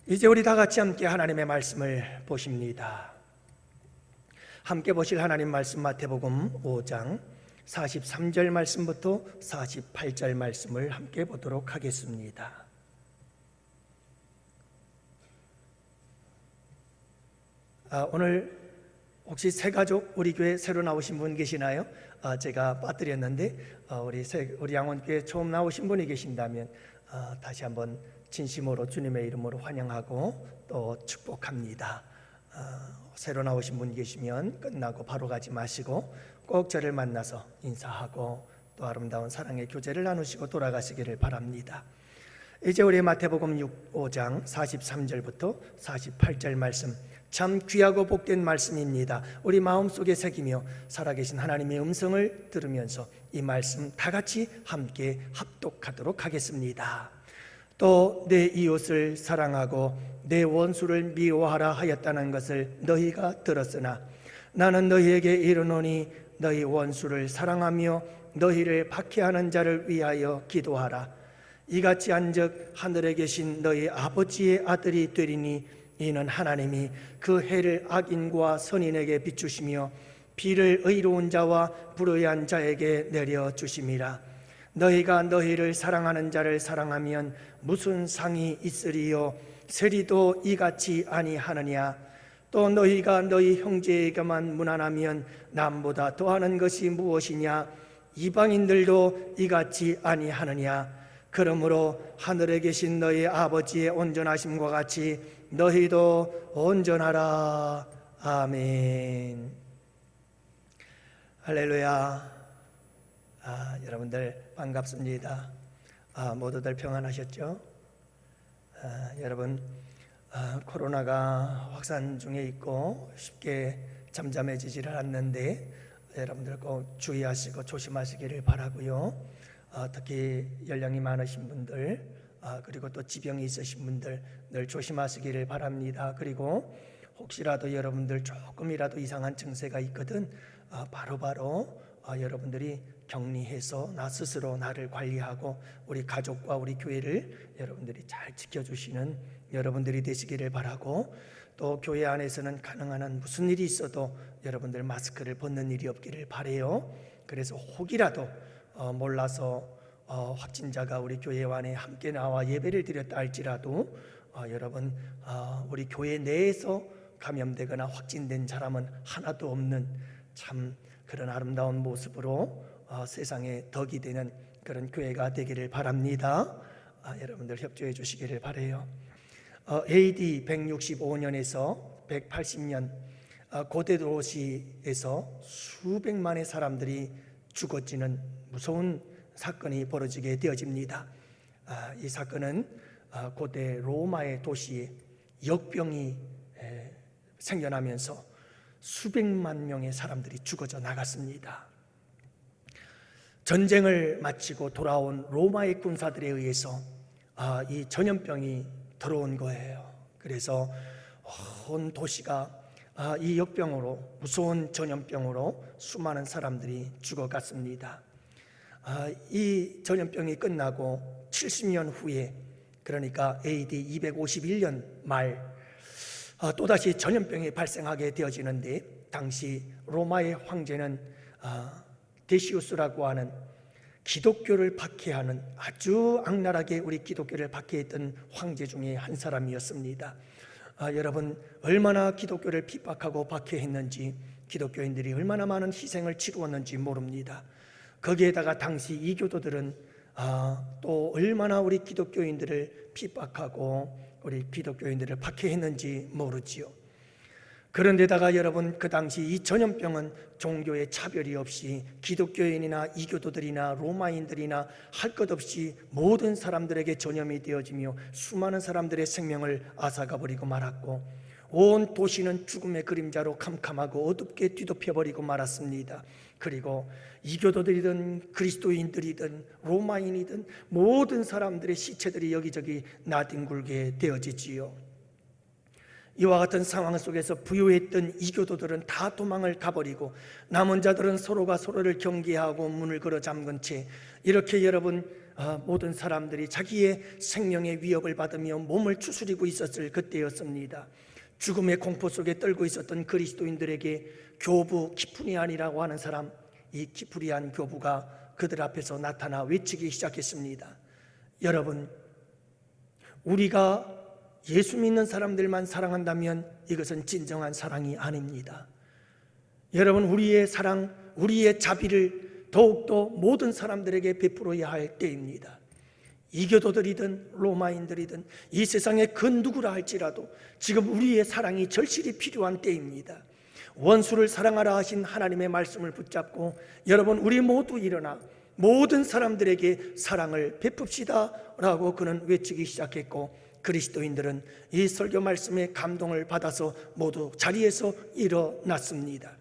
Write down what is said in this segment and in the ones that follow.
이제 우리 다 같이 함께 하나님의 말씀을 보십니다. 함께 보실 하나님 말씀 마태복음 5장 43절 말씀부터 48절 말씀을 함께 보도록 하겠습니다. 오늘 혹시 새가족 우리 교회 새로 나오신 분 계시나요? 제가 빠뜨렸는데 우리 양원교회 처음 나오신 분이 계신다면 다시 한번 진심으로 주님의 이름으로 환영하고 또 축복합니다. 새로 나오신 분 계시면 끝나고 바로 가지 마시고 꼭 저를 만나서 인사하고 또 아름다운 사랑의 교제를 나누시고 돌아가시기를 바랍니다. 이제 우리 마태복음 5장 43절부터 48절 말씀, 참 귀하고 복된 말씀입니다. 우리 마음속에 새기며 살아계신 하나님의 음성을 들으면서 이 말씀 다 같이 함께 합독하도록 하겠습니다. 또 내 이웃을 사랑하고 내 원수를 미워하라 하였다는 것을 너희가 들었으나 나는 너희에게 이르노니 너희 원수를 사랑하며 너희를 박해하는 자를 위하여 기도하라. 이같이 한즉 하늘에 계신 너희 아버지의 아들이 되리니 이는 하나님이 그 해를 악인과 선인에게 비추시며 비를 의로운 자와 불의한 자에게 내려주심이라. 너희가 너희를 사랑하는 자를 사랑하면 무슨 상이 있으리요? 세리도 이같이 아니하느냐? 또 너희가 너희 형제에게만 무난하면 남보다 더하는 것이 무엇이냐? 이방인들도 이같이 아니하느냐? 그러므로 하늘에 계신 너희 아버지의 온전하심과 같이 너희도 온전하라. 아멘. 할렐루야. 여러분들 반갑습니다. 모두들 평안하셨죠? 여러분 코로나가 확산 중에 있고 쉽게 잠잠해지지를 않는데 여러분들 꼭 주의하시고 조심하시기를 바라고요. 특히 연령이 많으신 분들 그리고 또 지병이 있으신 분들 늘 조심하시기를 바랍니다. 그리고 혹시라도 여러분들 조금이라도 이상한 증세가 있거든 바로바로 여러분들이 격리해서 나 스스로 나를 관리하고 우리 가족과 우리 교회를 여러분들이 잘 지켜주시는 여러분들이 되시기를 바라고, 또 교회 안에서는 가능한 한 무슨 일이 있어도 여러분들 마스크를 벗는 일이 없기를 바라요. 그래서 혹이라도 몰라서 확진자가 우리 교회 안에 함께 나와 예배를 드렸다 할지라도 여러분 우리 교회 내에서 감염되거나 확진된 사람은 하나도 없는 참 그런 아름다운 모습으로 세상에 덕이 되는 그런 교회가 되기를 바랍니다. 여러분들 협조해 주시기를 바라요. AD 165년에서 180년 고대 도시에서 수백만의 사람들이 죽어지는 무서운 사건이 벌어지게 되어집니다. 이 사건은 고대 로마의 도시에 역병이 생겨나면서 수백만 명의 사람들이 죽어져 나갔습니다. 전쟁을 마치고 돌아온 로마의 군사들에 의해서 이 전염병이 들어온 거예요. 그래서 온 도시가 이 역병으로, 무서운 전염병으로 수많은 사람들이 죽어갔습니다. 이 전염병이 끝나고 70년 후에, 그러니까 AD 251년 말 또다시 전염병이 발생하게 되어지는데, 당시 로마의 황제는 데시우스라고 하는 기독교를 박해하는, 아주 악랄하게 우리 기독교를 박해했던 황제 중에 한 사람이었습니다. 여러분 얼마나 기독교를 핍박하고 박해했는지, 기독교인들이 얼마나 많은 희생을 치루었는지 모릅니다. 거기에다가 당시 이교도들은 또 얼마나 우리 기독교인들을 핍박하고 우리 기독교인들을 박해했는지 모르지요. 그런데다가 여러분 그 당시 이 전염병은 종교의 차별이 없이 기독교인이나 이교도들이나 로마인들이나 할 것 없이 모든 사람들에게 전염이 되어지며 수많은 사람들의 생명을 앗아가버리고 말았고, 온 도시는 죽음의 그림자로 캄캄하고 어둡게 뒤덮여버리고 말았습니다. 그리고 이교도들이든 그리스도인들이든 로마인이든 모든 사람들의 시체들이 여기저기 나뒹굴게 되어지지요. 이와 같은 상황 속에서 부유했던 이교도들은 다 도망을 가버리고 남은 자들은 서로가 서로를 경계하고 문을 걸어 잠근 채 이렇게 여러분 모든 사람들이 자기의 생명의 위협을 받으며 몸을 추스리고 있었을 그때였습니다. 죽음의 공포 속에 떨고 있었던 그리스도인들에게 교부 기프리안이라고 하는 사람, 이 기프리안 교부가 그들 앞에서 나타나 외치기 시작했습니다. 여러분, 우리가 예수 믿는 사람들만 사랑한다면 이것은 진정한 사랑이 아닙니다. 여러분, 우리의 사랑, 우리의 자비를 더욱더 모든 사람들에게 베풀어야 할 때입니다. 이교도들이든 로마인들이든 이 세상의 그 누구라 할지라도 지금 우리의 사랑이 절실히 필요한 때입니다. 원수를 사랑하라 하신 하나님의 말씀을 붙잡고 여러분, 우리 모두 일어나 모든 사람들에게 사랑을 베풉시다 라고 그는 외치기 시작했고, 그리스도인들은 이 설교 말씀에 감동을 받아서 모두 자리에서 일어났습니다.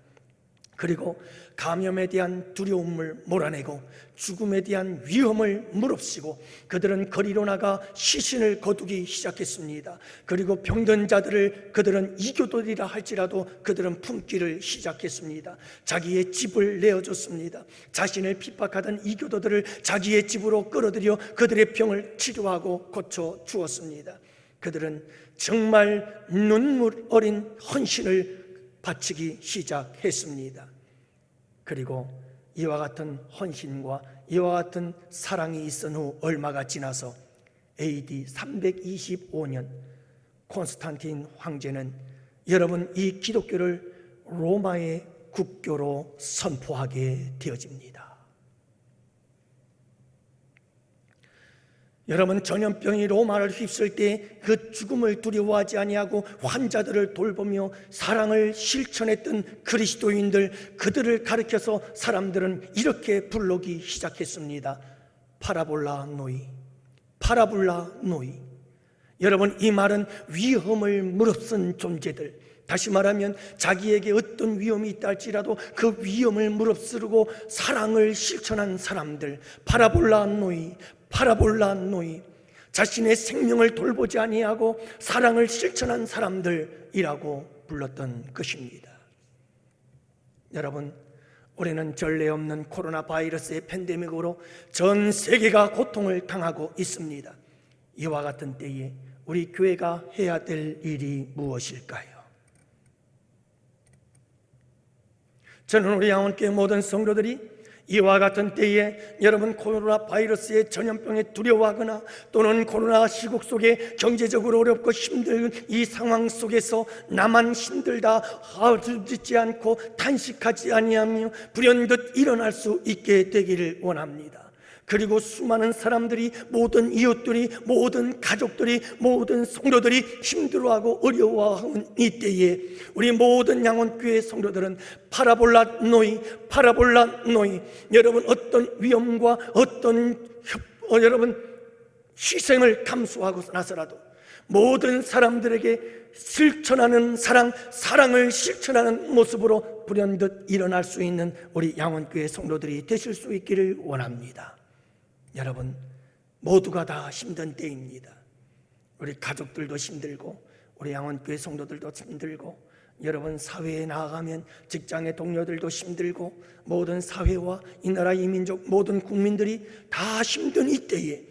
그리고 감염에 대한 두려움을 몰아내고 죽음에 대한 위험을 무릅쓰고 그들은 거리로 나가 시신을 거두기 시작했습니다. 그리고 병든 자들을 그들은 이교도리라 할지라도 그들은 품기를 시작했습니다. 자기의 집을 내어줬습니다. 자신을 핍박하던 이교도들을 자기의 집으로 끌어들여 그들의 병을 치료하고 고쳐주었습니다. 그들은 정말 눈물 어린 헌신을 바치기 시작했습니다. 그리고 이와 같은 헌신과 이와 같은 사랑이 있은 후 얼마가 지나서 AD 325년 콘스탄틴 황제는 여러분, 이 기독교를 로마의 국교로 선포하게 되어집니다. 여러분, 전염병이 로마를 휩쓸 때 그 죽음을 두려워하지 아니하고 환자들을 돌보며 사랑을 실천했던 그리스도인들, 그들을 가리켜서 사람들은 이렇게 부르기 시작했습니다. 파라볼라 노이, 파라볼라 노이. 여러분, 이 말은 위험을 무릅쓴 존재들, 다시 말하면 자기에게 어떤 위험이 있다 할지라도 그 위험을 무릅쓰고 사랑을 실천한 사람들, 파라볼라 노이, 파라볼라 노이. 자신의 생명을 돌보지 아니하고 사랑을 실천한 사람들이라고 불렀던 것입니다. 여러분, 올해는 전례 없는 코로나 바이러스의 팬데믹으로 전 세계가 고통을 당하고 있습니다. 이와 같은 때에 우리 교회가 해야 될 일이 무엇일까요? 저는 우리 양원교회 모든 성도들이 이와 같은 때에 여러분, 코로나 바이러스의 전염병에 두려워하거나 또는 코로나 시국 속에 경제적으로 어렵고 힘든 이 상황 속에서 나만 힘들다 하지 않고 탄식하지 아니하며 불현듯 일어날 수 있게 되기를 원합니다. 그리고 수많은 사람들이, 모든 이웃들이, 모든 가족들이, 모든 성도들이 힘들어하고 어려워하는 이때에 우리 모든 양원교회 성도들은 파라볼라 노이, 파라볼라 노이. 여러분, 어떤 위험과 어떤 여러분 희생을 감수하고 나서라도 모든 사람들에게 실천하는 사랑을 실천하는 모습으로 불현듯 일어날 수 있는 우리 양원교회 성도들이 되실 수 있기를 원합니다. 여러분, 모두가 다 힘든 때입니다. 우리 가족들도 힘들고 우리 양원교회 성도들도 힘들고 여러분, 사회에 나아가면 직장의 동료들도 힘들고 모든 사회와 이 나라 이 민족 모든 국민들이 다 힘든 이때에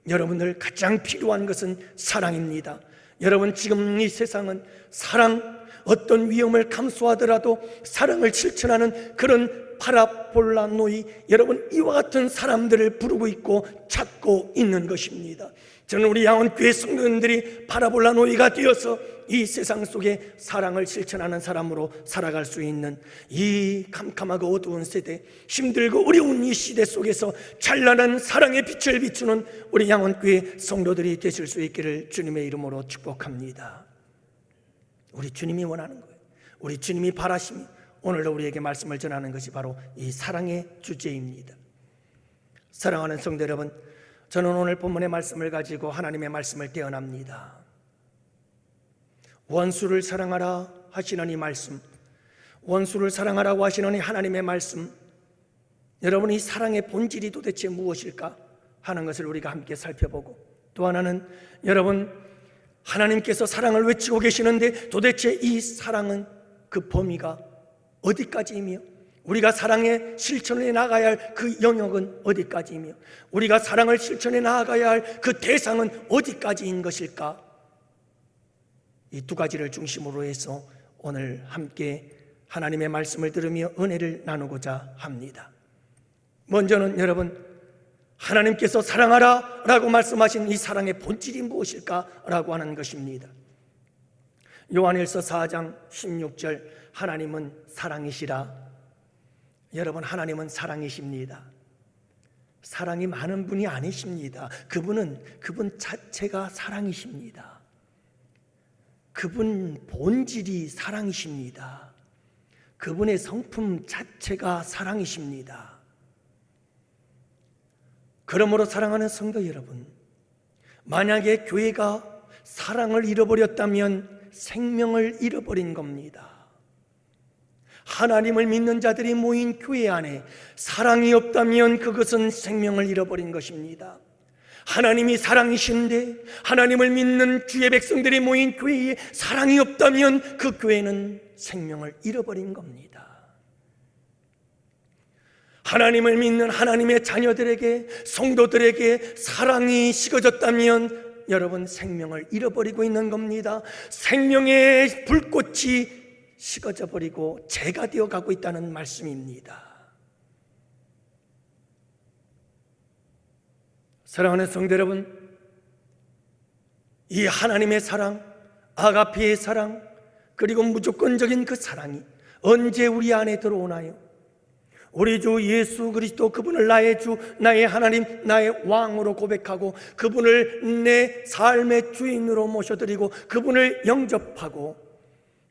여러분들 가장 필요한 것은 사랑입니다. 여러분, 지금 이 세상은 사랑, 어떤 위험을 감수하더라도 사랑을 실천하는 그런 파라볼라 노이, 여러분, 이와 같은 사람들을 부르고 있고 찾고 있는 것입니다. 저는 우리 양원교회 성도님들이 파라볼라 노이가 되어서 이 세상 속에 사랑을 실천하는 사람으로 살아갈 수 있는 이 캄캄하고 어두운 세대, 힘들고 어려운 이 시대 속에서 찬란한 사랑의 빛을 비추는 우리 양원교회 성도들이 되실 수 있기를 주님의 이름으로 축복합니다. 우리 주님이 원하는 거예요. 우리 주님이 바라심이 오늘도 우리에게 말씀을 전하는 것이 바로 이 사랑의 주제입니다. 사랑하는 성도 여러분, 저는 오늘 본문의 말씀을 가지고 하나님의 말씀을 떼어납니다. 원수를 사랑하라 하시는 이 말씀, 원수를 사랑하라고 하시는 이 하나님의 말씀, 여러분, 이 사랑의 본질이 도대체 무엇일까 하는 것을 우리가 함께 살펴보고, 또 하나는 여러분, 하나님께서 사랑을 외치고 계시는데 도대체 이 사랑은 그 범위가 어디까지이며 우리가 사랑의 실천에 나가야 할 그 영역은 어디까지이며 우리가 사랑을 실천해 나가야 할 그 대상은 어디까지인 것일까? 이 두 가지를 중심으로 해서 오늘 함께 하나님의 말씀을 들으며 은혜를 나누고자 합니다. 먼저는 여러분, 하나님께서 사랑하라 라고 말씀하신 이 사랑의 본질이 무엇일까? 라고 하는 것입니다. 요한일서 4장 16절, 하나님은 사랑이시라. 여러분, 하나님은 사랑이십니다. 사랑이 많은 분이 아니십니다. 그분 자체가 사랑이십니다. 그분 본질이 사랑이십니다. 그분의 성품 자체가 사랑이십니다. 그러므로 사랑하는 성도 여러분, 만약에 교회가 사랑을 잃어버렸다면 생명을 잃어버린 겁니다. 하나님을 믿는 자들이 모인 교회 안에 사랑이 없다면 그것은 생명을 잃어버린 것입니다. 하나님이 사랑이신데 하나님을 믿는 주의 백성들이 모인 교회에 사랑이 없다면 그 교회는 생명을 잃어버린 겁니다. 하나님을 믿는 하나님의 자녀들에게, 성도들에게 사랑이 식어졌다면 여러분, 생명을 잃어버리고 있는 겁니다. 생명의 불꽃이 식어져 버리고 재가 되어 가고 있다는 말씀입니다. 사랑하는 성도 여러분, 이 하나님의 사랑, 아가페의 사랑, 그리고 무조건적인 그 사랑이 언제 우리 안에 들어오나요? 우리 주 예수 그리스도, 그분을 나의 주, 나의 하나님, 나의 왕으로 고백하고 그분을 내 삶의 주인으로 모셔드리고 그분을 영접하고,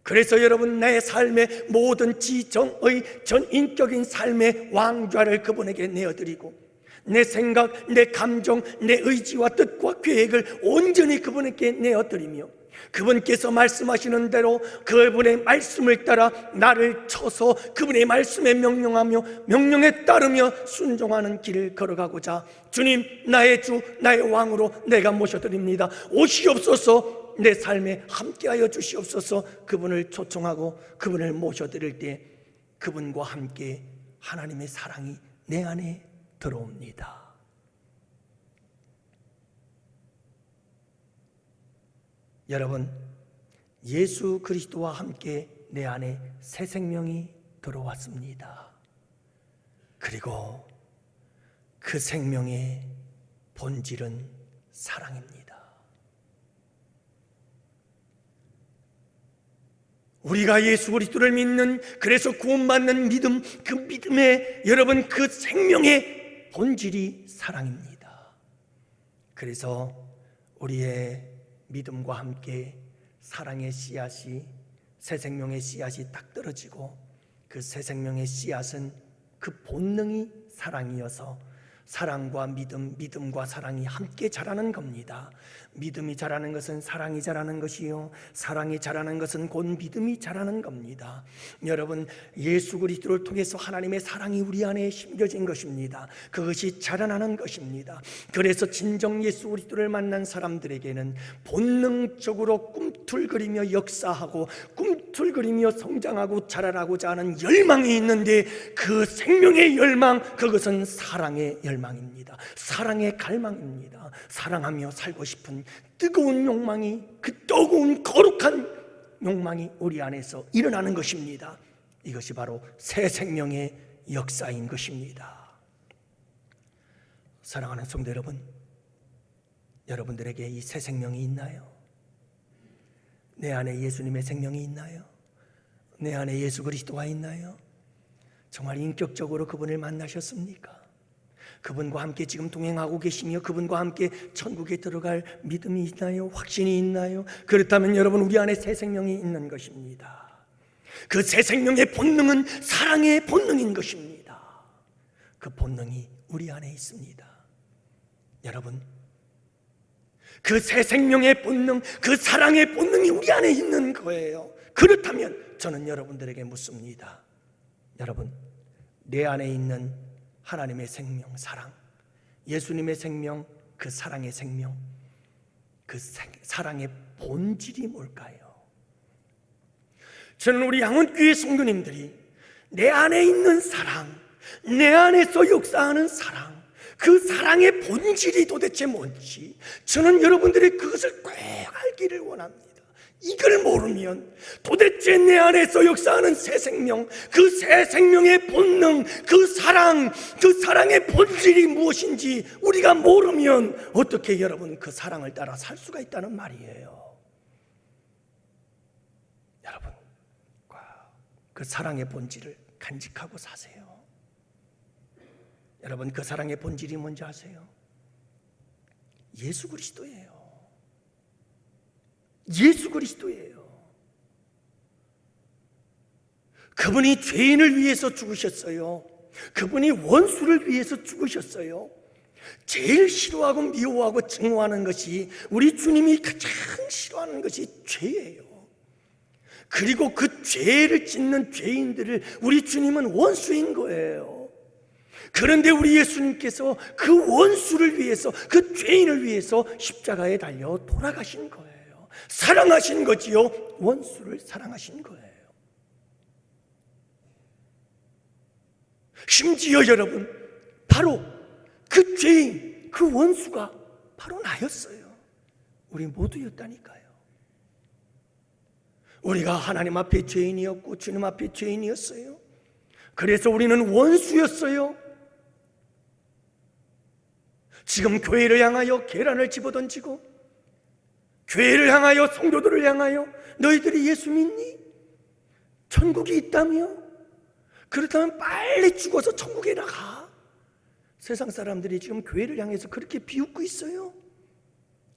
그래서 여러분, 내 삶의 모든 지정의 전인격인 삶의 왕좌를 그분에게 내어드리고 내 생각, 내 감정, 내 의지와 뜻과 계획을 온전히 그분에게 내어드리며 그분께서 말씀하시는 대로 그분의 말씀을 따라 나를 쳐서 그분의 말씀에 명령하며 명령에 따르며 순종하는 길을 걸어가고자, 주님, 나의 주, 나의 왕으로 내가 모셔드립니다. 오시옵소서, 내 삶에 함께하여 주시옵소서. 그분을 초청하고 그분을 모셔드릴 때 그분과 함께 하나님의 사랑이 내 안에 들어옵니다. 여러분, 예수 그리스도와 함께 내 안에 새 생명이 들어왔습니다. 그리고 그 생명의 본질은 사랑입니다. 우리가 예수 그리스도를 믿는, 그래서 구원받는 믿음, 그 믿음의 여러분, 그 생명의 본질이 사랑입니다. 그래서 우리의 믿음과 함께 사랑의 씨앗이, 새 생명의 씨앗이 딱 떨어지고 그 새 생명의 씨앗은 그 본능이 사랑이어서 사랑과 믿음, 믿음과 사랑이 함께 자라는 겁니다. 믿음이 자라는 것은 사랑이 자라는 것이요, 사랑이 자라는 것은 곧 믿음이 자라는 겁니다. 여러분, 예수 그리스도를 통해서 하나님의 사랑이 우리 안에 심겨진 것입니다. 그것이 자라나는 것입니다. 그래서 진정 예수 그리스도를 만난 사람들에게는 본능적으로 꿈틀거리며 역사하고 꿈틀거리며 성장하고 자라나고자 하는 열망이 있는데, 그 생명의 열망, 그것은 사랑의 열망입니다. 사랑의 갈망입니다. 사랑하며 살고 싶은 뜨거운 욕망이, 그 뜨거운 거룩한 욕망이 우리 안에서 일어나는 것입니다. 이것이 바로 새 생명의 역사인 것입니다. 사랑하는 성도 여러분, 여러분들에게 이 새 생명이 있나요? 내 안에 예수님의 생명이 있나요? 내 안에 예수 그리스도가 있나요? 정말 인격적으로 그분을 만나셨습니까? 그분과 함께 지금 동행하고 계시며 그분과 함께 천국에 들어갈 믿음이 있나요? 확신이 있나요? 그렇다면 여러분, 우리 안에 새 생명이 있는 것입니다. 그 새 생명의 본능은 사랑의 본능인 것입니다. 그 본능이 우리 안에 있습니다. 여러분, 그 새 생명의 본능, 그 사랑의 본능이 우리 안에 있는 거예요. 그렇다면 저는 여러분들에게 묻습니다. 여러분, 내 안에 있는 하나님의 생명, 사랑, 예수님의 생명, 그 사랑의 생명, 그 사랑의 본질이 뭘까요? 저는 우리 양원교회 성도님들이 내 안에 있는 사랑, 내 안에서 역사하는 사랑, 그 사랑의 본질이 도대체 뭔지 저는 여러분들이 그것을 꼭 알기를 원합니다. 이걸 모르면 도대체 내 안에서 역사하는 새 생명, 그 새 생명의 본능, 그 사랑의 본질이 무엇인지 우리가 모르면 어떻게 여러분 그 사랑을 따라 살 수가 있다는 말이에요. 여러분, 그 사랑의 본질을 간직하고 사세요. 여러분, 그 사랑의 본질이 뭔지 아세요? 예수 그리스도예요. 예수 그리스도예요. 그분이 죄인을 위해서 죽으셨어요. 그분이 원수를 위해서 죽으셨어요. 제일 싫어하고 미워하고 증오하는 것이, 우리 주님이 가장 싫어하는 것이 죄예요. 그리고 그 죄를 짓는 죄인들을 우리 주님은 원수인 거예요. 그런데 우리 예수님께서 그 원수를 위해서, 그 죄인을 위해서 십자가에 달려 돌아가신 거예요. 사랑하신 거지요. 원수를 사랑하신 거예요. 심지어 여러분, 바로 그 죄인, 그 원수가 바로 나였어요. 우리 모두였다니까요. 우리가 하나님 앞에 죄인이었고 주님 앞에 죄인이었어요. 그래서 우리는 원수였어요. 지금 교회를 향하여 계란을 집어던지고, 교회를 향하여 성도들을 향하여 너희들이 예수 믿니? 천국이 있다며? 그렇다면 빨리 죽어서 천국에 나가. 세상 사람들이 지금 교회를 향해서 그렇게 비웃고 있어요.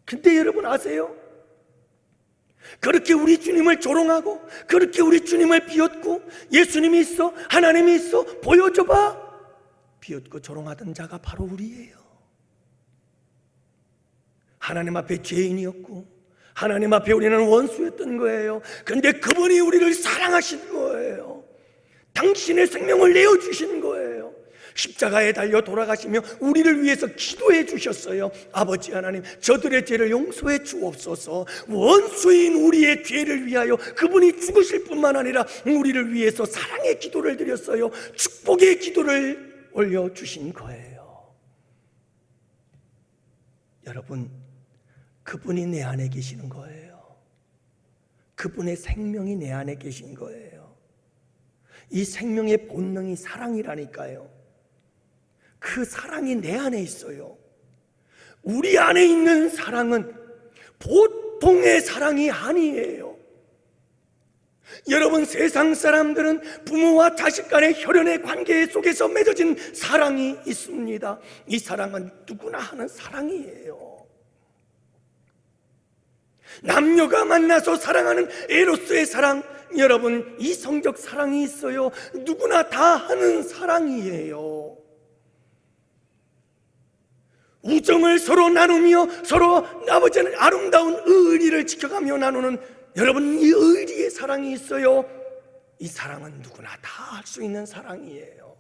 근데 여러분 아세요? 그렇게 우리 주님을 조롱하고, 그렇게 우리 주님을 비웃고, 예수님이 있어, 하나님이 있어, 보여줘봐, 비웃고 조롱하던 자가 바로 우리예요. 하나님 앞에 죄인이었고 하나님 앞에 우리는 원수였던 거예요. 그런데 그분이 우리를 사랑하신 거예요. 당신의 생명을 내어주신 거예요. 십자가에 달려 돌아가시며 우리를 위해서 기도해 주셨어요. 아버지 하나님, 저들의 죄를 용서해 주옵소서. 원수인 우리의 죄를 위하여 그분이 죽으실 뿐만 아니라 우리를 위해서 사랑의 기도를 드렸어요. 축복의 기도를 올려주신 거예요. 여러분, 그분이 내 안에 계시는 거예요. 그분의 생명이 내 안에 계신 거예요. 이 생명의 본능이 사랑이라니까요. 그 사랑이 내 안에 있어요. 우리 안에 있는 사랑은 보통의 사랑이 아니에요. 여러분, 세상 사람들은 부모와 자식 간의 혈연의 관계 속에서 맺어진 사랑이 있습니다. 이 사랑은 누구나 하는 사랑이에요. 남녀가 만나서 사랑하는 에로스의 사랑, 여러분, 이성적 사랑이 있어요. 누구나 다 하는 사랑이에요. 우정을 서로 나누며 서로 아버지는 아름다운 의리를 지켜가며 나누는, 여러분, 이 의리의 사랑이 있어요. 이 사랑은 누구나 다 할 수 있는 사랑이에요.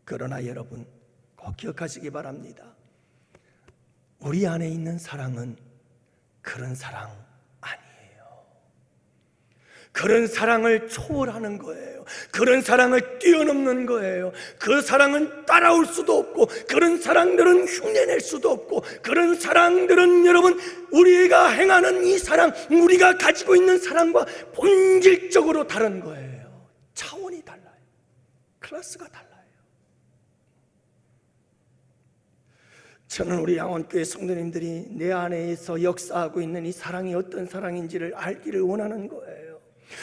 그러나 여러분, 꼭 기억하시기 바랍니다. 우리 안에 있는 사랑은 그런 사랑 아니에요. 그런 사랑을 초월하는 거예요. 그런 사랑을 뛰어넘는 거예요. 그 사랑은 따라올 수도 없고, 그런 사랑들은 흉내낼 수도 없고, 그런 사랑들은 여러분, 우리가 행하는 이 사랑, 우리가 가지고 있는 사랑과 본질적으로 다른 거예요. 차원이 달라요. 클래스가 달라요. 저는 우리 양원교회 성도님들이 내 안에서 역사하고 있는 이 사랑이 어떤 사랑인지를 알기를 원하는 거예요.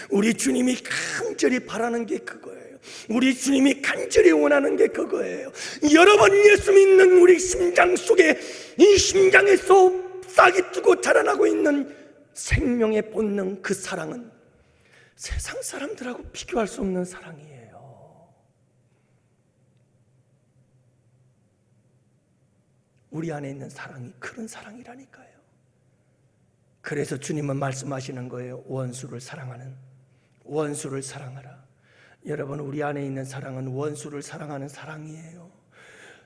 우리 주님이 간절히 바라는 게 그거예요. 우리 주님이 간절히 원하는 게 그거예요. 여러분, 예수 믿는 우리 심장 속에, 이 심장에서 싹이 뜨고 자라나고 있는 생명의 본능, 그 사랑은 세상 사람들하고 비교할 수 없는 사랑이에요. 우리 안에 있는 사랑이 그런 사랑이라니까요. 그래서 주님은 말씀하시는 거예요. 원수를 사랑하라. 여러분, 우리 안에 있는 사랑은 원수를 사랑하는 사랑이에요.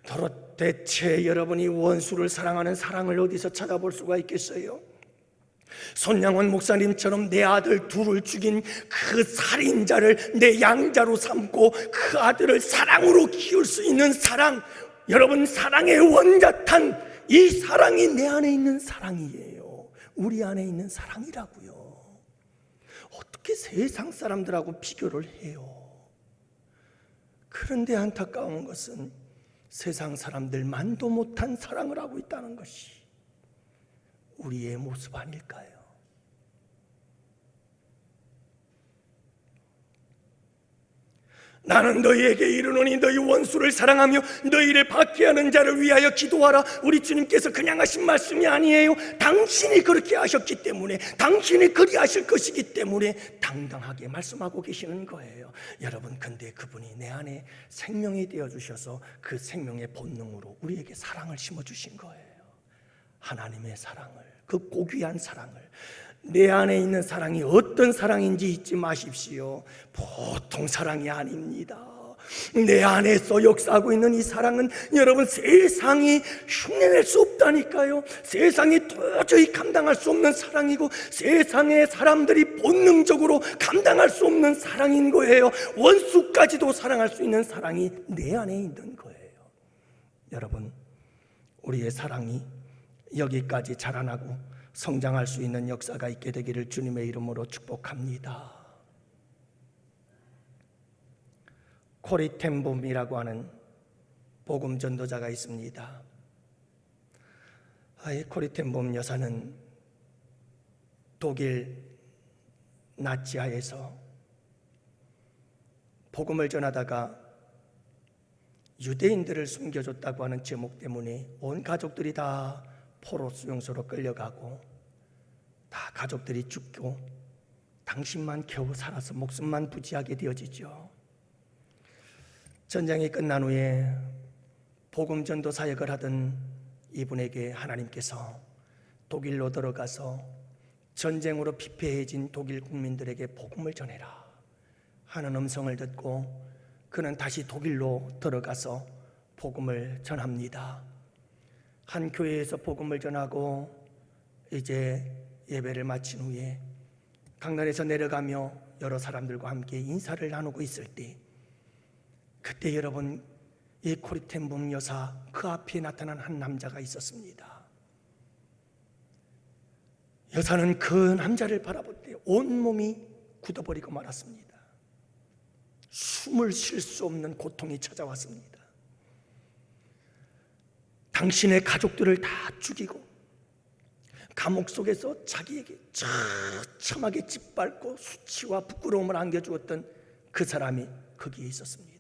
도대체 여러분이 원수를 사랑하는 사랑을 어디서 찾아볼 수가 있겠어요? 손양원 목사님처럼 내 아들 둘을 죽인 그 살인자를 내 양자로 삼고 그 아들을 사랑으로 키울 수 있는 사랑, 여러분, 사랑의 원자탄, 이 사랑이 내 안에 있는 사랑이에요. 우리 안에 있는 사랑이라고요. 어떻게 세상 사람들하고 비교를 해요? 그런데 안타까운 것은 세상 사람들만도 못한 사랑을 하고 있다는 것이 우리의 모습 아닐까요? 나는 너희에게 이르노니 너희 원수를 사랑하며 너희를 박해하는 자를 위하여 기도하라. 우리 주님께서 그냥 하신 말씀이 아니에요. 당신이 그렇게 하셨기 때문에, 당신이 그리하실 것이기 때문에 당당하게 말씀하고 계시는 거예요. 여러분, 근데 그분이 내 안에 생명이 되어주셔서 그 생명의 본능으로 우리에게 사랑을 심어주신 거예요. 하나님의 사랑을, 그 고귀한 사랑을. 내 안에 있는 사랑이 어떤 사랑인지 잊지 마십시오. 보통 사랑이 아닙니다. 내 안에서 역사하고 있는 이 사랑은 여러분, 세상이 흉내낼 수 없다니까요. 세상이 도저히 감당할 수 없는 사랑이고, 세상의 사람들이 본능적으로 감당할 수 없는 사랑인 거예요. 원수까지도 사랑할 수 있는 사랑이 내 안에 있는 거예요. 여러분, 우리의 사랑이 여기까지 자라나고 성장할 수 있는 역사가 있게 되기를 주님의 이름으로 축복합니다. 코리 텐봄이라고 하는 복음 전도자가 있습니다. 이 코리 텐봄 여사는 독일 나치하에서 복음을 전하다가 유대인들을 숨겨줬다고 하는 제목 때문에 온 가족들이 다 포로 수용소로 끌려가고 다 가족들이 죽고 당신만 겨우 살아서 목숨만 부지하게 되어지죠. 전쟁이 끝난 후에 복음 전도 사역을 하던 이분에게 하나님께서 독일로 들어가서 전쟁으로 피폐해진 독일 국민들에게 복음을 전해라 하는 음성을 듣고 그는 다시 독일로 들어가서 복음을 전합니다. 한 교회에서 복음을 전하고 이제 예배를 마친 후에 강단에서 내려가며 여러 사람들과 함께 인사를 나누고 있을 때, 그때 여러분, 이 코리텐봄 여사 그 앞에 나타난 한 남자가 있었습니다. 여사는 그 남자를 바라볼 때 온몸이 굳어버리고 말았습니다. 숨을 쉴 수 없는 고통이 찾아왔습니다. 당신의 가족들을 다 죽이고 감옥 속에서 자기에게 처참하게 짓밟고 수치와 부끄러움을 안겨주었던 그 사람이 거기에 있었습니다.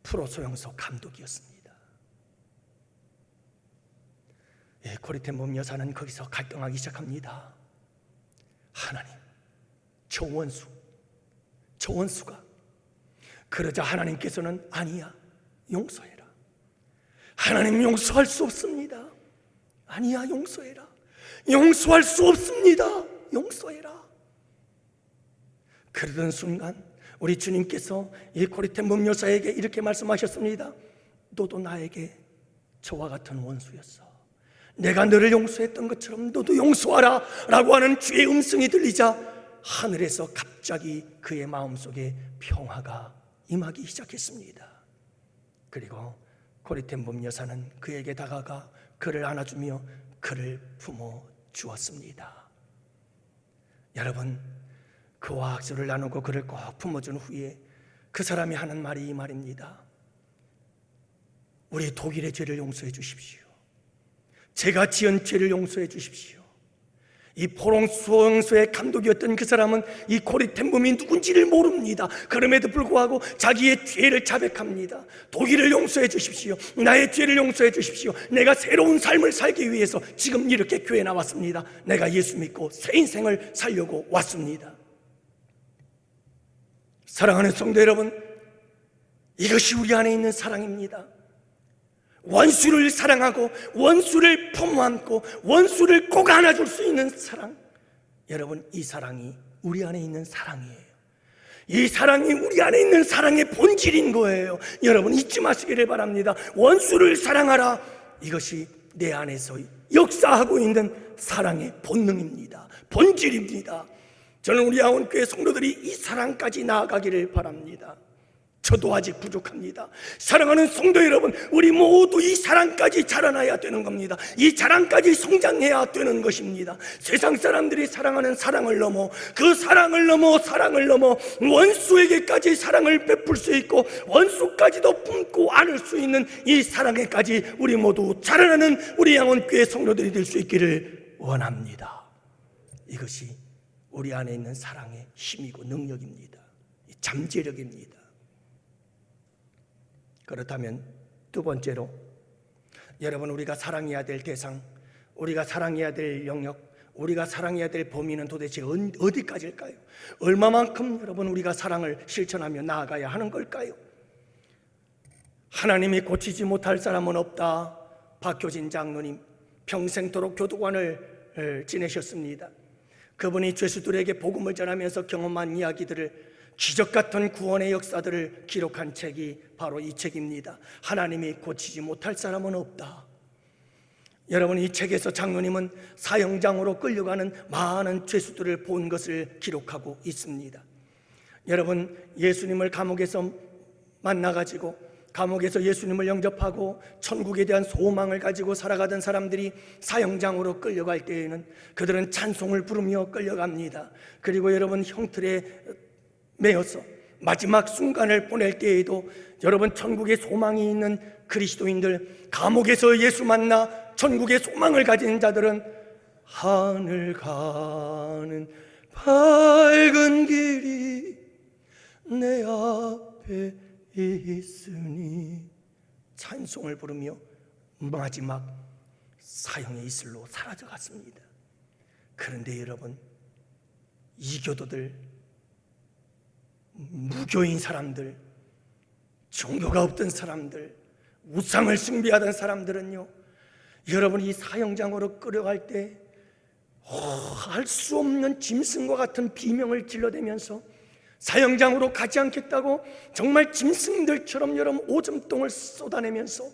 프로 소용소 감독이었습니다. 코리텐봄 여사는 거기서 갈등하기 시작합니다. 하나님, 저 원수가. 그러자 하나님께서는 아니야, 용서해라. 하나님, 용서할 수 없습니다. 아니야, 용서해라. 용서할 수 없습니다. 용서해라. 그러던 순간 우리 주님께서 이 코리텐봄 여사에게 이렇게 말씀하셨습니다. 너도 나에게 저와 같은 원수였어. 내가 너를 용서했던 것처럼 너도 용서하라 라고 하는 주의 음성이 들리자 하늘에서 갑자기 그의 마음속에 평화가 임하기 시작했습니다. 그리고 코리텐봄 여사는 그에게 다가가 그를 안아주며 그를 품어 주었습니다. 여러분, 그와 악수를 나누고 그를 꼭 품어준 후에 그 사람이 하는 말이 이 말입니다. 우리 독일의 죄를 용서해 주십시오. 제가 지은 죄를 용서해 주십시오. 이 포로 수용소의 감독이었던 그 사람은 이 코리텐봄이 누군지를 모릅니다. 그럼에도 불구하고 자기의 죄를 자백합니다. 독일을 용서해 주십시오. 나의 죄를 용서해 주십시오. 내가 새로운 삶을 살기 위해서 지금 이렇게 교회에 나왔습니다. 내가 예수 믿고 새 인생을 살려고 왔습니다. 사랑하는 성도 여러분, 이것이 우리 안에 있는 사랑입니다. 원수를 사랑하고 원수를 품어안고 원수를 꼭 안아줄 수 있는 사랑. 여러분, 이 사랑이 우리 안에 있는 사랑이에요. 이 사랑이 우리 안에 있는 사랑의 본질인 거예요. 여러분, 잊지 마시기를 바랍니다. 원수를 사랑하라. 이것이 내 안에서 역사하고 있는 사랑의 본능입니다. 본질입니다. 저는 우리 양원교회 성도들이 이 사랑까지 나아가기를 바랍니다. 저도 아직 부족합니다. 사랑하는 성도 여러분, 우리 모두 이 사랑까지 자라나야 되는 겁니다. 이 자랑까지 성장해야 되는 것입니다. 세상 사람들이 사랑하는 사랑을 넘어, 그 사랑을 넘어 원수에게까지 사랑을 베풀 수 있고 원수까지도 품고 안을 수 있는 이 사랑에까지 우리 모두 자라나는 우리 양원교회 성도들이 될 수 있기를 원합니다. 이것이 우리 안에 있는 사랑의 힘이고 능력입니다. 잠재력입니다. 그렇다면 두 번째로, 여러분, 우리가 사랑해야 될 대상, 우리가 사랑해야 될 영역, 우리가 사랑해야 될 범위는 도대체 어디까지일까요? 얼마만큼 여러분 우리가 사랑을 실천하며 나아가야 하는 걸까요? 하나님이 고치지 못할 사람은 없다. 박효진 장로님 평생토록 교도관을 지내셨습니다. 그분이 죄수들에게 복음을 전하면서 경험한 이야기들을, 기적 같은 구원의 역사들을 기록한 책이 바로 이 책입니다. 하나님이 고치지 못할 사람은 없다. 여러분, 이 책에서 장로님은 사형장으로 끌려가는 많은 죄수들을 본 것을 기록하고 있습니다. 여러분, 예수님을 감옥에서 만나가지고 감옥에서 예수님을 영접하고 천국에 대한 소망을 가지고 살아가던 사람들이 사형장으로 끌려갈 때에는 그들은 찬송을 부르며 끌려갑니다. 그리고 여러분, 형틀에 매여서 마지막 순간을 보낼 때에도 여러분, 천국의 소망이 있는 그리스도인들, 감옥에서 예수 만나 천국의 소망을 가진 자들은 하늘 가는 밝은 길이 내 앞에 있으니 찬송을 부르며 마지막 사형의 이슬로 사라져갔습니다. 그런데 여러분, 이교도들, 무교인 사람들, 종교가 없던 사람들, 우상을 숭배하던 사람들은요, 여러분, 이 사형장으로 끌어갈 때 알 수 없는 짐승과 같은 비명을 질러대면서 사형장으로 가지 않겠다고 정말 짐승들처럼 여러분 오줌똥을 쏟아내면서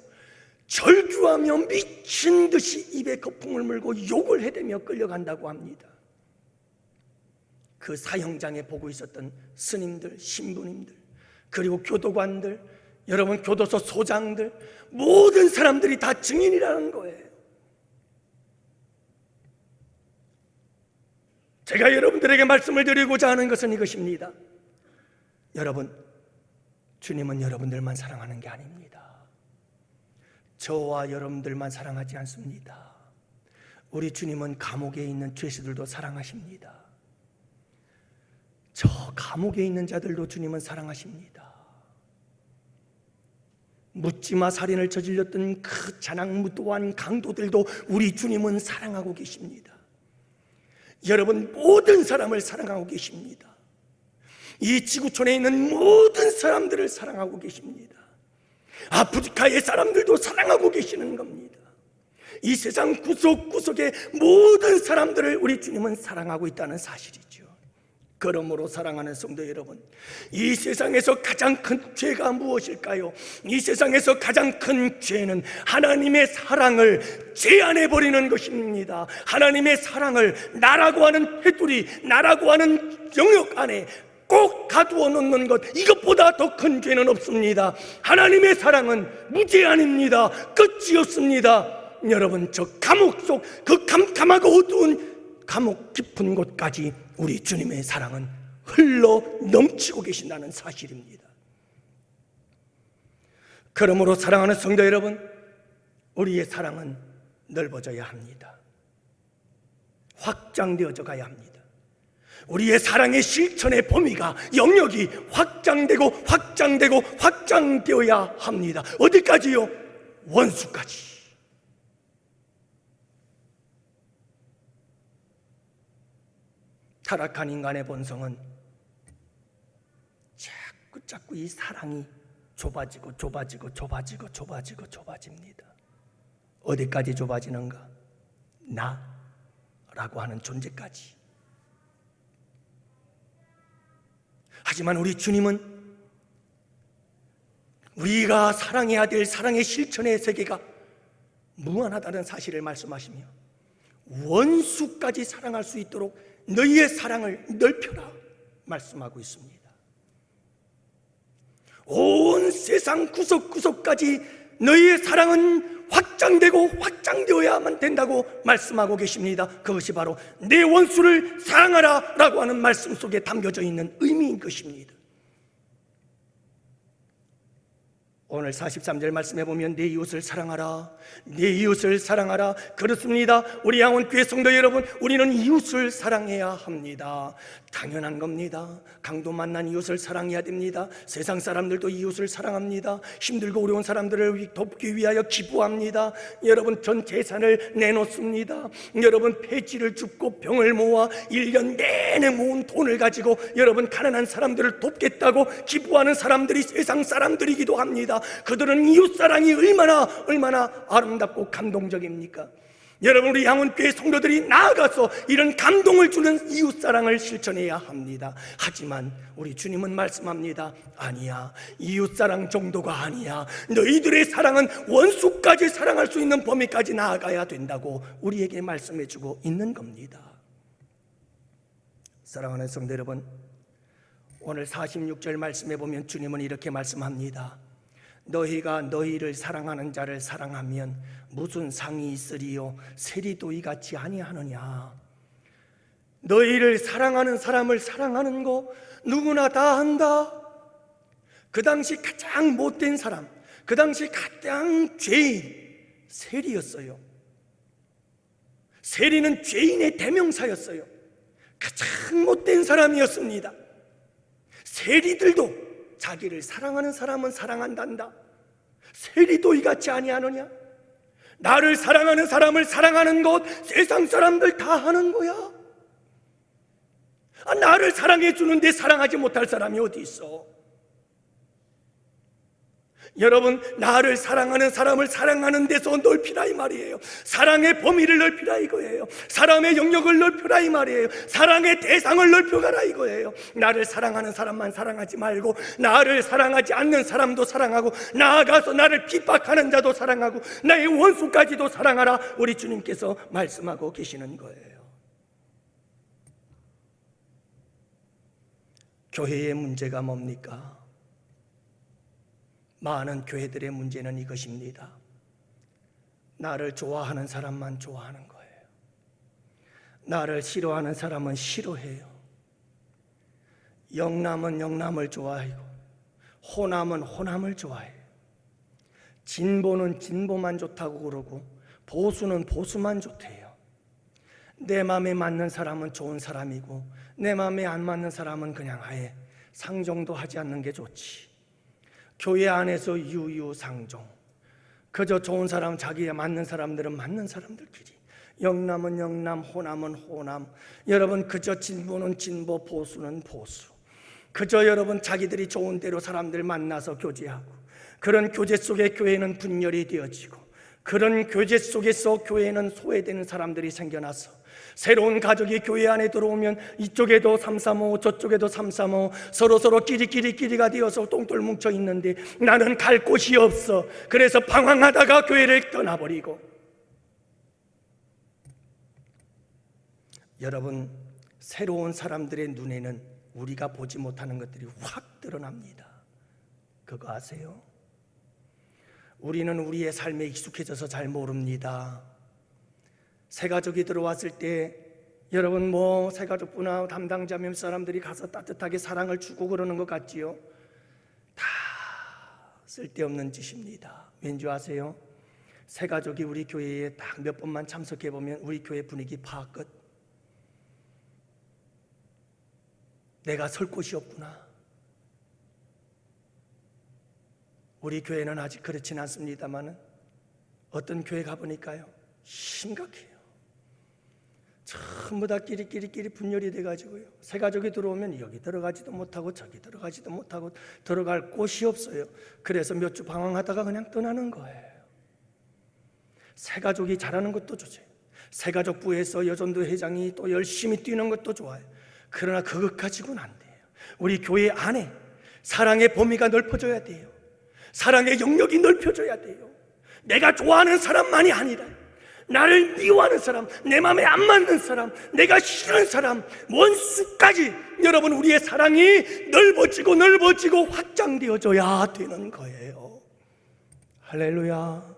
절규하며 미친 듯이 입에 거품을 물고 욕을 해대며 끌려간다고 합니다. 그 사형장에 보고 있었던 스님들, 신부님들, 그리고 교도관들, 여러분 교도소 소장들, 모든 사람들이 다 증인이라는 거예요. 제가 여러분들에게 말씀을 드리고자 하는 것은 이것입니다. 여러분, 주님은 여러분들만 사랑하는 게 아닙니다. 저와 여러분들만 사랑하지 않습니다. 우리 주님은 감옥에 있는 죄수들도 사랑하십니다. 저 감옥에 있는 자들도 주님은 사랑하십니다. 묻지마 살인을 저질렀던 그 자랑무도한 강도들도 우리 주님은 사랑하고 계십니다. 여러분, 모든 사람을 사랑하고 계십니다. 이 지구촌에 있는 모든 사람들을 사랑하고 계십니다. 아프리카의 사람들도 사랑하고 계시는 겁니다. 이 세상 구석구석의 모든 사람들을 우리 주님은 사랑하고 있다는 사실이죠. 그러므로 사랑하는 성도 여러분, 이 세상에서 가장 큰 죄가 무엇일까요? 이 세상에서 가장 큰 죄는 하나님의 사랑을 제한해버리는 것입니다. 하나님의 사랑을 나라고 하는 테두리, 나라고 하는 영역 안에 꼭 가두어 놓는 것, 이것보다 더 큰 죄는 없습니다. 하나님의 사랑은 무제한입니다. 끝이 없습니다. 여러분, 저 감옥 속 그 캄캄하고 어두운 감옥 깊은 곳까지 우리 주님의 사랑은 흘러 넘치고 계신다는 사실입니다. 그러므로 사랑하는 성도 여러분, 우리의 사랑은 넓어져야 합니다. 확장되어져 가야 합니다. 우리의 사랑의 실천의 범위가, 영역이 확장되어야 합니다. 어디까지요? 원수까지. 타락한 인간의 본성은 자꾸 이 사랑이 좁아집니다. 어디까지 좁아지는가? 나라고 하는 존재까지. 하지만 우리 주님은 우리가 사랑해야 될 사랑의 실천의 세계가 무한하다는 사실을 말씀하시며 원수까지 사랑할 수 있도록 너희의 사랑을 넓혀라 말씀하고 있습니다. 온 세상 구석구석까지 너희의 사랑은 확장되고 확장되어야만 된다고 말씀하고 계십니다. 그것이 바로 내 원수를 사랑하라 라고 하는 말씀 속에 담겨져 있는 의미인 것입니다. 오늘 43절 말씀해 보면 내 이웃을 사랑하라, 내 이웃을 사랑하라. 그렇습니다. 우리 양원교회 성도 여러분, 우리는 이웃을 사랑해야 합니다. 당연한 겁니다. 강도 만난 이웃을 사랑해야 됩니다. 세상 사람들도 이웃을 사랑합니다. 힘들고 어려운 사람들을 돕기 위하여 기부합니다. 여러분 전 재산을 내놓습니다. 여러분 폐지를 줍고 병을 모아 1년 내내 모은 돈을 가지고 여러분 가난한 사람들을 돕겠다고 기부하는 사람들이 세상 사람들이기도 합니다. 그들은 이웃사랑이 얼마나 아름답고 감동적입니까? 여러분 우리 양원교회 성도들이 나아가서 이런 감동을 주는 이웃사랑을 실천해야 합니다. 하지만 우리 주님은 말씀합니다. 아니야, 이웃사랑 정도가 아니야. 너희들의 사랑은 원수까지 사랑할 수 있는 범위까지 나아가야 된다고 우리에게 말씀해주고 있는 겁니다. 사랑하는 성도 여러분, 오늘 46절 말씀해 보면 주님은 이렇게 말씀합니다. 너희가 너희를 사랑하는 자를 사랑하면 무슨 상이 있으리요? 세리도 이같이 아니하느냐? 너희를 사랑하는 사람을 사랑하는 거 누구나 다 한다. 그 당시 가장 못된 사람, 그 당시 가장 죄인 세리였어요. 세리는 죄인의 대명사였어요. 가장 못된 사람이었습니다. 세리들도 자기를 사랑하는 사람은 사랑한단다. 세리도 이같이 아니하느냐? 나를 사랑하는 사람을 사랑하는 것 세상 사람들 다 하는 거야. 나를 사랑해 주는데 사랑하지 못할 사람이 어디 있어? 여러분, 나를 사랑하는 사람을 사랑하는 데서 넓히라 이 말이에요. 사랑의 범위를 넓히라 이거예요. 사람의 영역을 넓혀라 이 말이에요. 사랑의 대상을 넓혀가라 이거예요. 나를 사랑하는 사람만 사랑하지 말고 나를 사랑하지 않는 사람도 사랑하고 나아가서 나를 핍박하는 자도 사랑하고 나의 원수까지도 사랑하라. 우리 주님께서 말씀하고 계시는 거예요. 교회의 문제가 뭡니까? 많은 교회들의 문제는 이것입니다. 나를 좋아하는 사람만 좋아하는 거예요. 나를 싫어하는 사람은 싫어해요. 영남은 영남을 좋아하고 호남은 호남을 좋아해요. 진보는 진보만 좋다고 그러고 보수는 보수만 좋대요. 내 마음에 맞는 사람은 좋은 사람이고 내 마음에 안 맞는 사람은 그냥 아예 상종도 하지 않는 게 좋지. 교회 안에서 유유상종, 그저 좋은 사람, 자기에 맞는 사람들은 맞는 사람들끼리, 영남은 영남, 호남은 호남. 여러분 그저 진보는 진보, 보수는 보수. 그저 여러분 자기들이 좋은 대로 사람들 만나서 교제하고, 그런 교제 속에 교회는 분열이 되어지고, 그런 교제 속에서 교회는 소외되는 사람들이 생겨나서 새로운 가족이 교회 안에 들어오면 이쪽에도 335 저쪽에도 335 서로 끼리가 되어서 똥돌 뭉쳐 있는데 나는 갈 곳이 없어. 그래서 방황하다가 교회를 떠나버리고. 여러분, 새로운 사람들의 눈에는 우리가 보지 못하는 것들이 확 드러납니다. 그거 아세요? 우리는 우리의 삶에 익숙해져서 잘 모릅니다. 새 가족이 들어왔을 때 여러분 새 가족부나 담당자 몇 사람들이 가서 따뜻하게 사랑을 주고 그러는 것 같지요? 다 쓸데없는 짓입니다. 왠지 아세요? 새 가족이 우리 교회에 딱 몇 번만 참석해 보면 우리 교회 분위기 파악 끝. 내가 설 곳이 없구나. 우리 교회는 아직 그렇진 않습니다만 어떤 교회 가보니까요 심각해요. 전부 다 끼리 분열이 돼가지고요. 새 가족이 들어오면 여기 들어가지도 못하고 저기 들어가지도 못하고 들어갈 곳이 없어요. 그래서 몇 주 방황하다가 그냥 떠나는 거예요. 새 가족이 잘하는 것도 좋죠. 새 가족부에서 여전도 회장이 또 열심히 뛰는 것도 좋아요. 그러나 그것 가지고는 안 돼요. 우리 교회 안에 사랑의 범위가 넓어져야 돼요. 사랑의 영역이 넓혀져야 돼요. 내가 좋아하는 사람만이 아니라 나를 미워하는 사람, 내 마음에 안 맞는 사람, 내가 싫은 사람, 원수까지 여러분 우리의 사랑이 넓어지고 확장되어져야 되는 거예요. 할렐루야.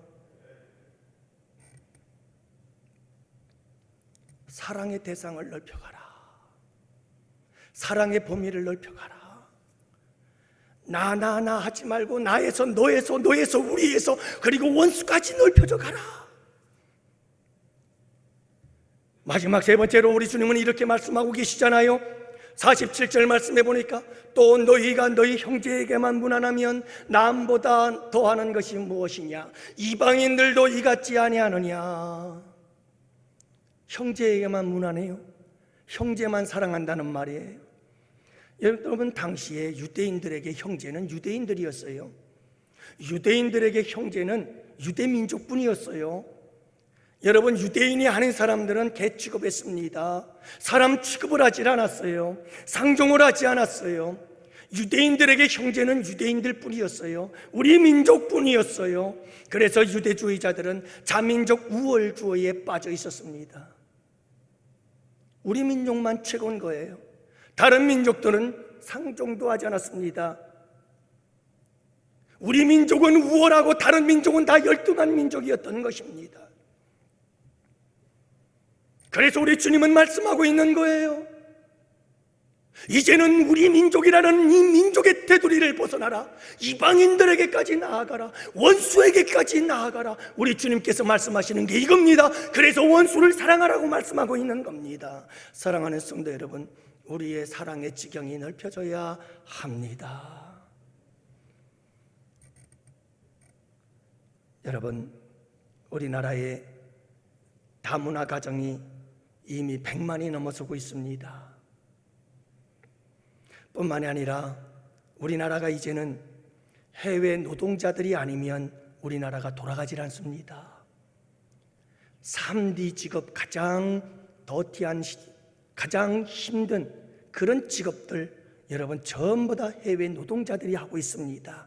사랑의 대상을 넓혀가라. 사랑의 범위를 넓혀가라. 나 하지 말고 나에서 너에서 우리에서 그리고 원수까지 넓혀져 가라. 마지막 세 번째로 우리 주님은 이렇게 말씀하고 계시잖아요. 47절 말씀해 보니까 또 너희가 너희 형제에게만 무난하면 남보다 더하는 것이 무엇이냐? 이방인들도 이같지 아니하느냐? 형제에게만 무난해요. 형제만 사랑한다는 말이에요. 여러분, 당시에 유대인들에게 형제는 유대인들이었어요. 유대인들에게 형제는 유대민족뿐이었어요. 여러분, 유대인이 아닌 사람들은 개 취급했습니다. 사람 취급을 하지 않았어요. 상종을 하지 않았어요. 유대인들에게 형제는 유대인들 뿐이었어요. 우리 민족 뿐이었어요. 그래서 유대주의자들은 자민족 우월주의에 빠져 있었습니다. 우리 민족만 최고인 거예요. 다른 민족들은 상종도 하지 않았습니다. 우리 민족은 우월하고 다른 민족은 다 열등한 민족이었던 것입니다. 그래서 우리 주님은 말씀하고 있는 거예요. 이제는 우리 민족이라는 이 민족의 테두리를 벗어나라. 이방인들에게까지 나아가라. 원수에게까지 나아가라. 우리 주님께서 말씀하시는 게 이겁니다. 그래서 원수를 사랑하라고 말씀하고 있는 겁니다. 사랑하는 성도 여러분, 우리의 사랑의 지경이 넓혀져야 합니다. 여러분, 우리나라의 다문화 가정이 이미 100만이 넘어서고 있습니다. 뿐만이 아니라 우리나라가 이제는 해외 노동자들이 아니면 우리나라가 돌아가질 않습니다. 3D 직업, 가장 더티한, 가장 힘든 그런 직업들 여러분 전부 다 해외 노동자들이 하고 있습니다.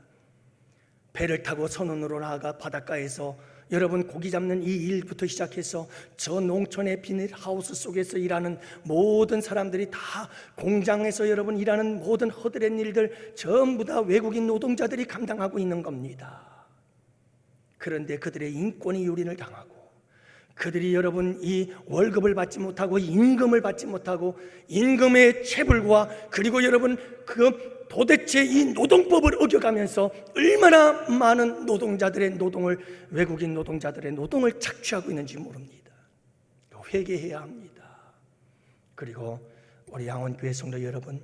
배를 타고 선원으로 나아가 바닷가에서 여러분 고기 잡는 이 일부터 시작해서 저 농촌의 비닐하우스 속에서 일하는 모든 사람들이 다 공장에서 여러분 일하는 모든 허드렛 일들 전부 다 외국인 노동자들이 감당하고 있는 겁니다. 그런데 그들의 인권이 유린을 당하고 그들이 여러분 이 월급을 받지 못하고 임금을 받지 못하고 임금의 체불과 그리고 여러분 그 도대체 이 노동법을 어겨가면서 얼마나 많은 노동자들의 노동을 외국인 노동자들의 노동을 착취하고 있는지 모릅니다. 회개해야 합니다. 그리고 우리 양원교회 성도 여러분,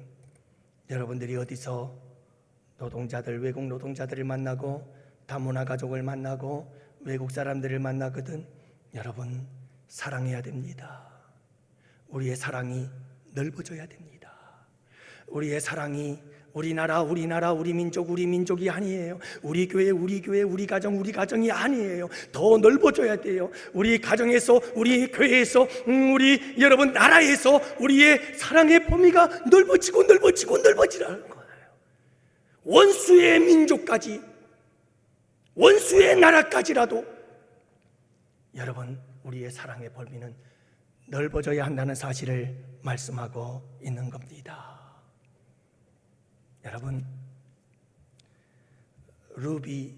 여러분들이 어디서 노동자들, 외국 노동자들을 만나고 다문화 가족을 만나고 외국 사람들을 만나거든 여러분 사랑해야 됩니다. 우리의 사랑이 넓어져야 됩니다. 우리의 사랑이 우리나라, 우리 민족이 아니에요. 우리 교회, 우리 가정이 아니에요. 더 넓어져야 돼요. 우리 가정에서, 우리 교회에서, 우리 여러분 나라에서 우리의 사랑의 범위가 넓어지라는 거예요. 원수의 민족까지, 원수의 나라까지라도 여러분 우리의 사랑의 범위는 넓어져야 한다는 사실을 말씀하고 있는 겁니다. 여러분, 루비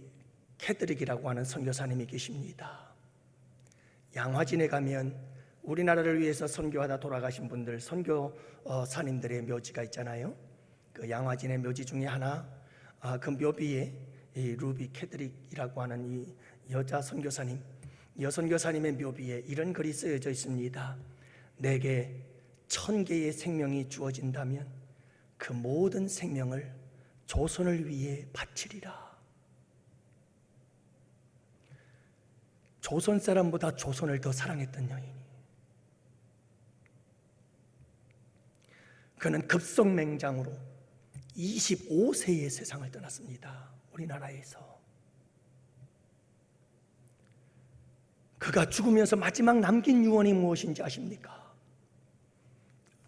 캐드릭이라고 하는 선교사님이 계십니다. 양화진에 가면 우리나라를 위해서 선교하다 돌아가신 분들, 선교사님들의 묘지가 있잖아요. 그 양화진의 묘지 중에 하나, 그 묘비에 이 루비 캐드릭이라고 하는 이 여자 선교사님, 여선교사님의 묘비에 이런 글이 쓰여져 있습니다. 내게 1000개의 생명이 주어진다면 그 모든 생명을 조선을 위해 바치리라. 조선 사람보다 조선을 더 사랑했던 여인이, 그는 급성맹장으로 25세에 세상을 떠났습니다. 우리나라에서. 그가 죽으면서 마지막 남긴 유언이 무엇인지 아십니까?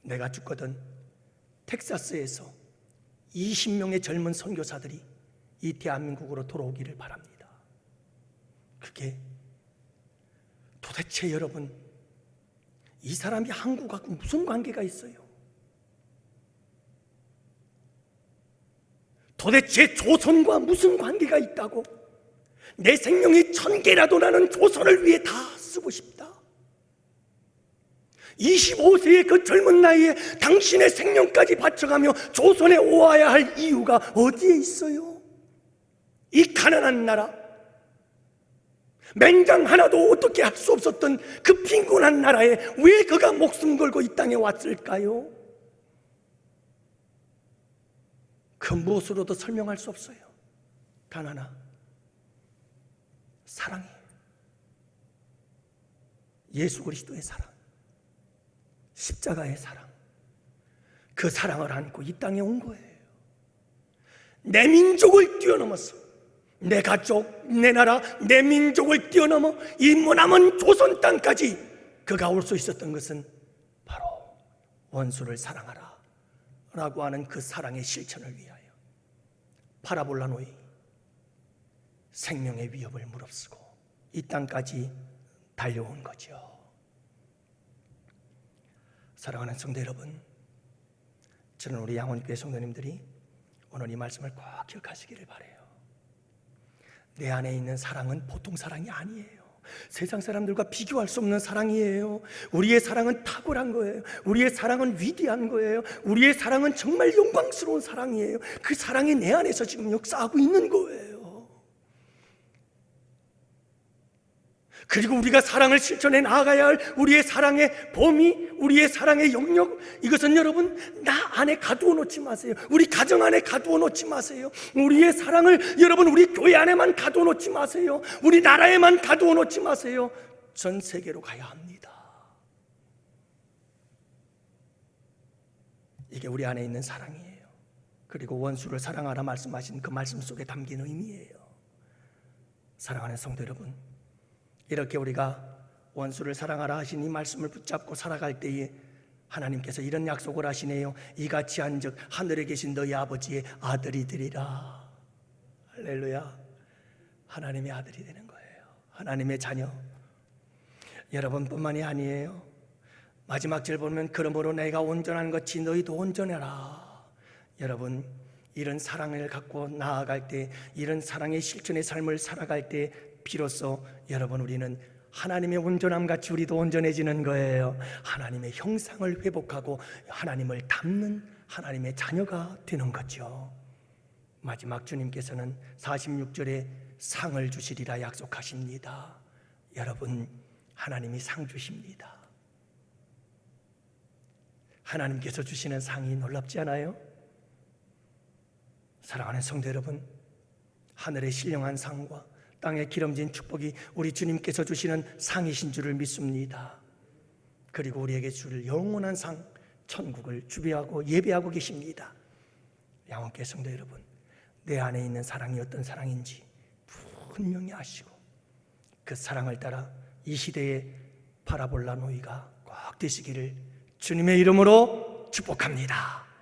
내가 죽거든 텍사스에서 20명의 젊은 선교사들이 이 대한민국으로 돌아오기를 바랍니다. 그게 도대체 여러분, 이 사람이 한국하고 무슨 관계가 있어요? 도대체 조선과 무슨 관계가 있다고? 내 생명이 1000개라도 나는 조선을 위해 다 쓰고 싶다. 25세의 그 젊은 나이에 당신의 생명까지 바쳐가며 조선에 오아야 할 이유가 어디에 있어요? 이 가난한 나라, 맹장 하나도 어떻게 할 수 없었던 그 빈곤한 나라에 왜 그가 목숨 걸고 이 땅에 왔을까요? 그 무엇으로도 설명할 수 없어요. 단 하나, 사랑이에요. 예수 그리스도의 사랑, 십자가의 사랑, 그 사랑을 안고 이 땅에 온 거예요. 내 민족을 뛰어넘어서, 내 가족, 내 나라, 내 민족을 뛰어넘어 이 머나먼 조선 땅까지 그가 올 수 있었던 것은 바로 원수를 사랑하라 라고 하는 그 사랑의 실천을 위하여 파라볼라 노이, 생명의 위협을 무릅쓰고 이 땅까지 달려온 거죠. 사랑하는 성도 여러분, 저는 우리 양원교회 성도님들이 오늘 이 말씀을 꼭 기억하시기를 바라요. 내 안에 있는 사랑은 보통 사랑이 아니에요. 세상 사람들과 비교할 수 없는 사랑이에요. 우리의 사랑은 탁월한 거예요. 우리의 사랑은 위대한 거예요. 우리의 사랑은 정말 영광스러운 사랑이에요. 그 사랑이 내 안에서 지금 역사하고 있는 거예요. 그리고 우리가 사랑을 실천해 나아가야 할 우리의 사랑의 범위, 우리의 사랑의 영역, 이것은 여러분 나 안에 가두어 놓지 마세요. 우리 가정 안에 가두어 놓지 마세요. 우리의 사랑을 여러분 우리 교회 안에만 가두어 놓지 마세요. 우리 나라에만 가두어 놓지 마세요. 전 세계로 가야 합니다. 이게 우리 안에 있는 사랑이에요. 그리고 원수를 사랑하라 말씀하신 그 말씀 속에 담긴 의미예요. 사랑하는 성도 여러분, 이렇게 우리가 원수를 사랑하라 하신 이 말씀을 붙잡고 살아갈 때에 하나님께서 이런 약속을 하시네요. 이같이 한즉 하늘에 계신 너희 아버지의 아들이 되리라. 할렐루야. 하나님의 아들이 되는 거예요. 하나님의 자녀. 여러분뿐만이 아니에요. 마지막 절 보면 그러므로 내가 온전한 것이 너희도 온전해라. 여러분, 이런 사랑을 갖고 나아갈 때, 이런 사랑의 실천의 삶을 살아갈 때 비로소 여러분 우리는 하나님의 온전함 같이 우리도 온전해지는 거예요. 하나님의 형상을 회복하고 하나님을 닮는 하나님의 자녀가 되는 거죠. 마지막 주님께서는 46절에 상을 주시리라 약속하십니다. 여러분, 하나님이 상 주십니다. 하나님께서 주시는 상이 놀랍지 않아요? 사랑하는 성도 여러분, 하늘의 신령한 상과 땅에 기름진 축복이 우리 주님께서 주시는 상이신 줄을 믿습니다. 그리고 우리에게 줄 영원한 상, 천국을 준비하고 예배하고 계십니다. 양원교회 성도 여러분, 내 안에 있는 사랑이 어떤 사랑인지 분명히 아시고 그 사랑을 따라 이 시대의 파라볼라 노이가 꼭 되시기를 주님의 이름으로 축복합니다.